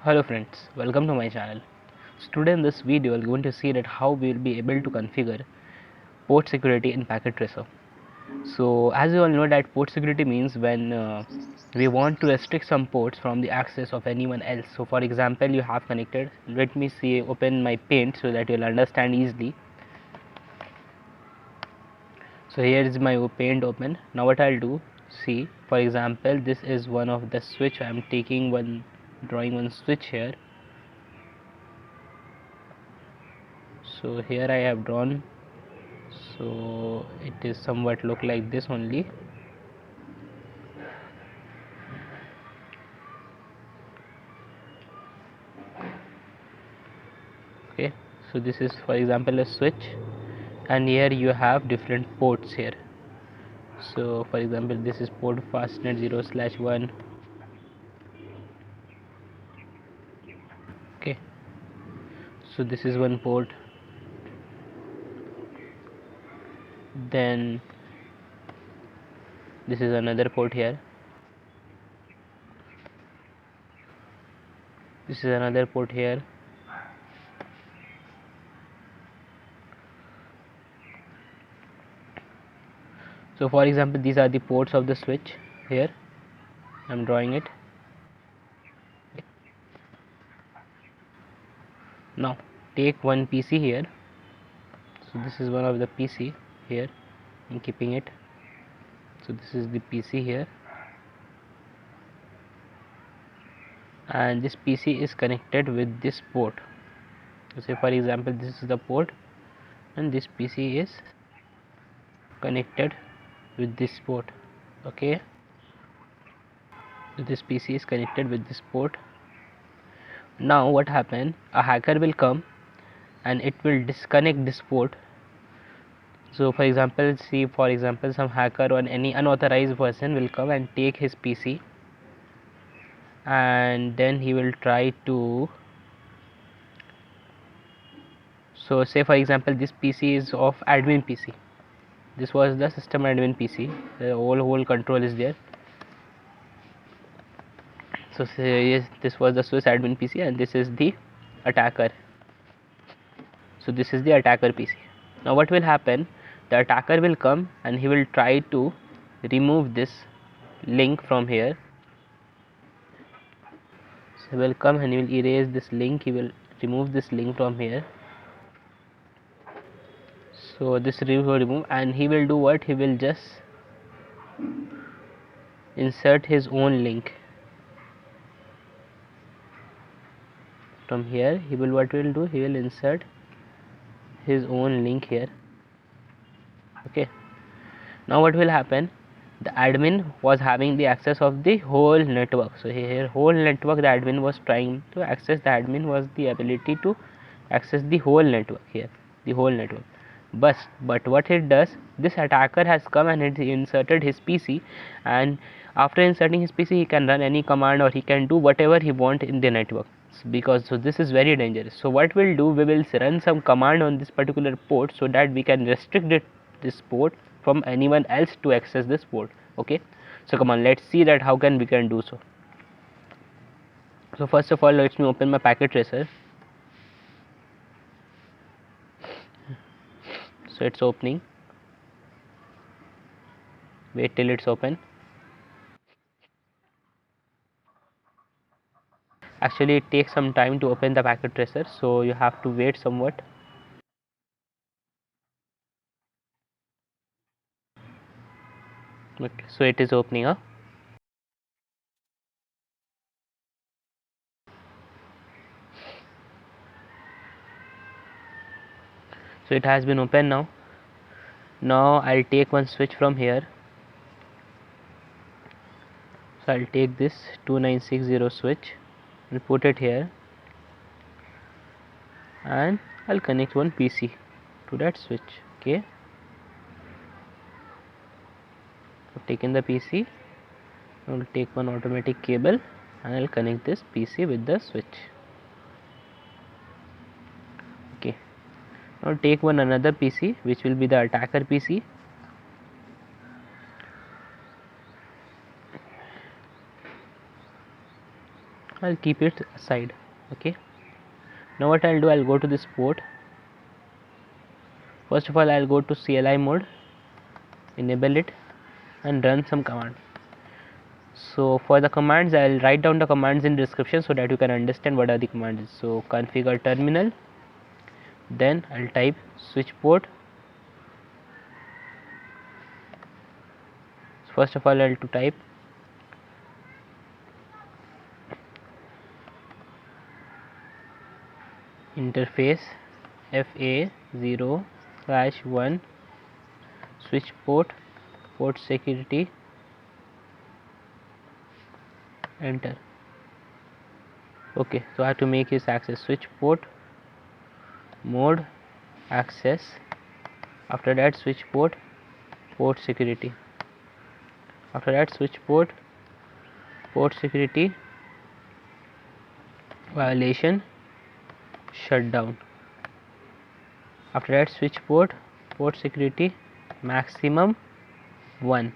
Hello friends, welcome to my channel. So today in this video we are going to see that how we will be able to configure port security in Packet Tracer. So as you all know that port security means when we want to restrict some ports from the access of anyone else. So for example, you have connected, let me see, open my paint so that you'll understand easily. So here is my paint open. Now what I'll do, see, for example, this is one of the switch. I'm taking one, drawing one switch here. So here I have drawn, so it is somewhat look like this only. Okay, so this is for example a switch, and here you have different ports here. So for example, this is port fastnet 0/1. Okay, so this is one port, then this is another port here, this is another port here, so for example these are the ports of the switch. Here I'm drawing it. Now take one PC here, so this is one of the PC here, I'm keeping it. So this is the PC here, and this PC is connected with this port. So say for example this is the port and this PC is connected with this port. Okay, so this PC is connected with this port. Now what happen, a hacker will come and it will disconnect this port. So for example, see, for example, some hacker or any unauthorized person will come and take his PC, and then he will try to, so say for example this PC is of admin PC, this was the system admin PC, the whole control is there. So say yes, this was the Swiss admin PC and this is the attacker. So this is the attacker PC. Now what will happen, the attacker will come and he will try to remove this link from here. So he will come and he will erase this link, he will remove this link from here. So this will remove, and he will do what, he will just insert his own link from here. He will, what will do, he will insert his own link here. Okay, now what will happen, the admin was having the access of the whole network. So here whole network the admin was trying to access, the admin was the ability to access the whole network here, the whole network. But what it does, this attacker has come and it inserted his PC, and after inserting his PC he can run any command or he can do whatever he want in the network. Because so this is very dangerous. So what we'll do, we will run some command on this particular port so that we can restrict this port from anyone else to access this port. Okay, so come on, let's see that how we can do so. So first of all, let me open my Packet Tracer. So it's opening, wait till it's open. Actually it takes some time to open the Packet Tracer, so you have to wait somewhat. Okay, so it is opening up. So it has been open now. Now I'll take one switch from here. So I'll take this 2960 switch and put it here, and I'll connect one PC to that switch. Okay, I've taken the PC. I'll take one automatic cable and I'll connect this PC with the switch. Okay, now take one another PC which will be the attacker PC. I'll keep it aside. Okay, now what I'll do, I'll go to this port. First of all, I'll go to CLI mode, enable it, and run some command. So for the commands, I'll write down the commands in description so that you can understand what are the commands. So configure terminal, then I'll type switch port. First of all, I'll to type interface FA0/1 switch port security, enter. Okay, so I have to make this access switch port mode access. After that, switch port security. After that, switch port security violation shutdown. After that, switch port security maximum 1.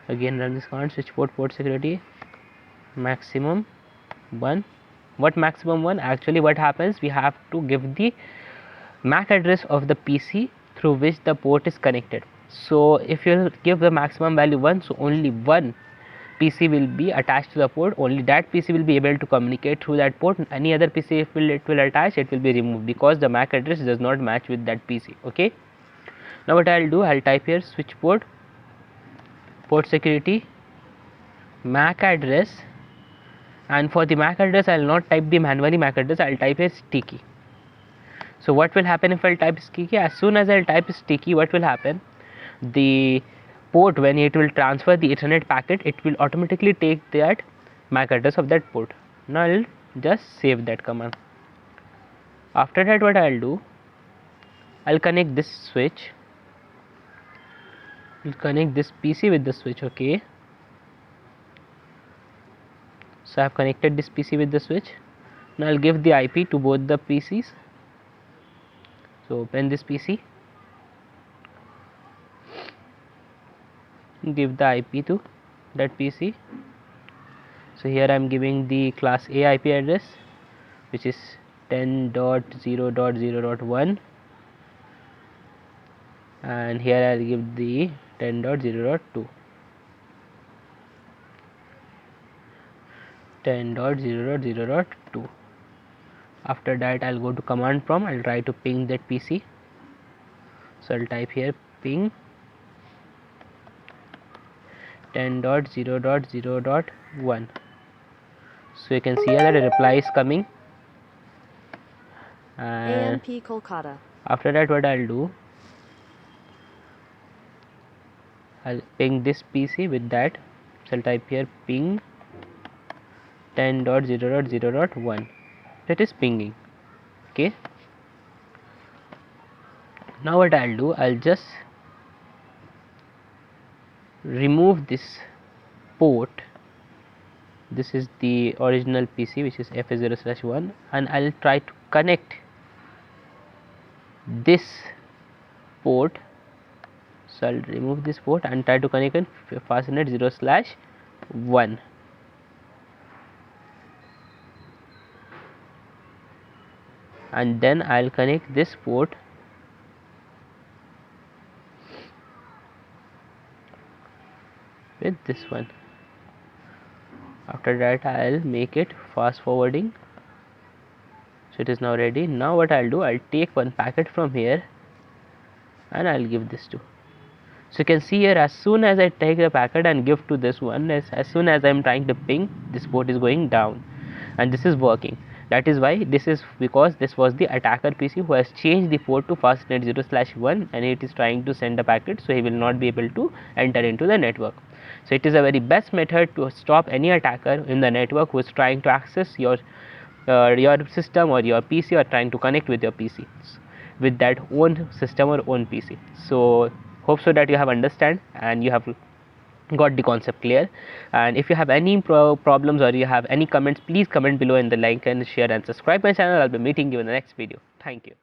Again run this command, switch port security maximum 1. What maximum 1? Actually what happens, we have to give the MAC address of the PC through which the port is connected. So if you give the maximum value 1, so only one PC will be attached to the port, only that PC will be able to communicate through that port. Any other PC if it will attach, it will be removed because the MAC address does not match with that PC. Okay, now what I'll do, I'll type here switch port security MAC address, and for the MAC address I'll not type the manually MAC address, I'll type a sticky. So what will happen if I'll type sticky? As soon as I'll type sticky, what will happen, the port, when it will transfer the Ethernet packet, it will automatically take that MAC address of that port. Now I'll just save that command. After that, what I'll do, I'll connect this switch, I'll connect this PC with the switch. Okay, so I've connected this PC with the switch. Now I'll give the IP to both the PCs. So open this PC, give the IP to that PC. So here I am giving the class A IP address, which is 10.0.0.1, and here I'll give the 10.0.2. 10.0.0.2. After that, I'll go to command prompt, I'll try to ping that PC. So I'll type here ping 10.0.0.1. So you can see here that a reply is coming. And AMP Kolkata. After that, what I'll do, I'll ping this PC with that. So I'll type here ping 10.0.0.1. That is pinging. Okay, now what I'll do, I'll just remove this port. This is the original PC, which is FA0/1, and I'll try to connect this port. So I'll remove this port and try to connect in Fastnet 0/1. And then I'll connect this port with this one. After that, I'll make it fast forwarding. So it is now ready. Now what I'll do, I'll take one packet from here and I'll give this to. So you can see here, as soon as I take the packet and give to this one, as soon as I'm trying to ping, this port is going down, and this is working. That is why, this is because this was the attacker PC who has changed the port to Fastnet 0/1, and it is trying to send a packet, so he will not be able to enter into the network. So it is a very best method to stop any attacker in the network who is trying to access your system or your PC, or trying to connect with your PC with that own system or own PC. So hope so that you have understand and you have got the concept clear. And if you have any problems or you have any comments, please comment below in the like and share and subscribe my channel. I'll be meeting you in the next video. Thank you.